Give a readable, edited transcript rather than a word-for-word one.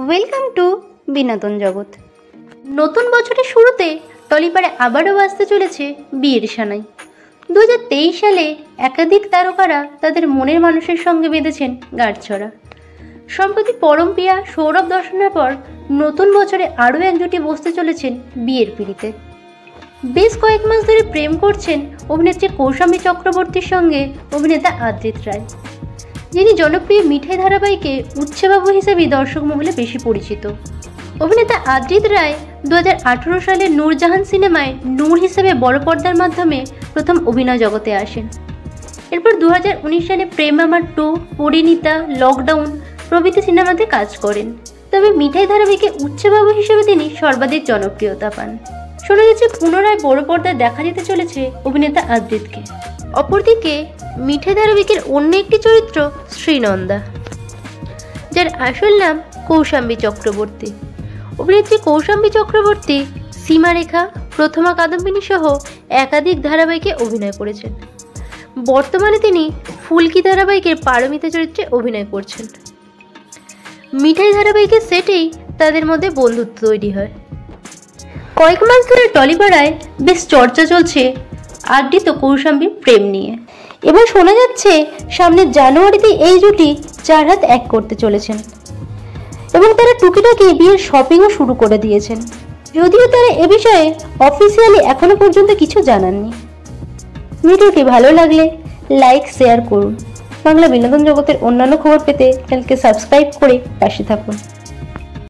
Welcome to বিনোদন জগৎ। নতুন বছরের শুরুতে টলিপাড়ে আবারও বাজতে চলেছে বিয়ের সানাই। 2023 সালে একাধিক তারকারা তাদের মনের মানুষের সঙ্গে বেঁধেছেন গাঁটছড়া। সম্প্রতি পরমপ্রিয়া সৌরভ দর্শনের পর নতুন বছরে আরও এক জুটি বসতে চলেছেন বিয়ের পিঁড়িতে। বেশ কয়েক মাস ধরে প্রেম করছেন অভিনেত্রী কৌশাম্বী চক্রবর্তীর সঙ্গে অভিনেতা আদ্রিত রায়, যিনি জনপ্রিয় মিঠাই ধারাবাহিকে উচ্ছেবাবু হিসেবেই দর্শক মহলে বেশি পরিচিত। অভিনেতা আদ্রিত রায় 2018 সালে নূরজাহান সিনেমায় নূর হিসেবে বড় পর্দার মাধ্যমে প্রথম অভিনয় জগতে আসেন। এরপর 2019 সালে প্রেম আমার 2, পরিণীতা, লকডাউন প্রভৃতি সিনেমাতে কাজ করেন। তবে মিঠাই ধারাবাহিকে উচ্ছেবাবু হিসেবে তিনি সর্বাধিক জনপ্রিয়তা পান। শোনা যাচ্ছে পুনরায় বড় পর্দায় দেখা যেতে চলেছে অভিনেতা আদ্রিতকে। অপরদিকে মিঠাই ধারাবাহিকের অন্য একটি চরিত্র শ্রীনন্দা, যার আসল নাম কৌশাম্বী চক্রবর্তী। অভিনেত্রী কৌশাম্বী চক্রবর্তী সীমারেখা, প্রথমা কাদম্বিনী সহ একাধিক ধারাবাহিকে অভিনয় করেছেন। বর্তমানে তিনি ফুলকি ধারাবাহিকের পারমিতা চরিত্রে অভিনয় করছেন। মিঠাই ধারাবাহিকের সেটেই তাদের মধ্যে বন্ধুত্ব তৈরি হয়। কয়েক মাস ধরে টলিপাড়ায় বেশ চর্চা চলছে আদ্রিত ও কৌশাম্বীর প্রেম নিয়ে। এবার শোনা যাচ্ছে সামনের জানুয়ারিতে এই জুটি 4 হাত এক করতে চলেছেন এবং তারা টুকিটাকি বিয়ের শপিংও শুরু করে দিয়েছেন, যদিও তারা এ বিষয়ে অফিসিয়ালি এখনো পর্যন্ত কিছু জানাননি। ভিডিওটি ভালো লাগলে লাইক, শেয়ার করুন। বাংলা বিনোদন জগতের অন্যান্য খবর পেতে চ্যানেলকে সাবস্ক্রাইব করে পাশে থাকুন।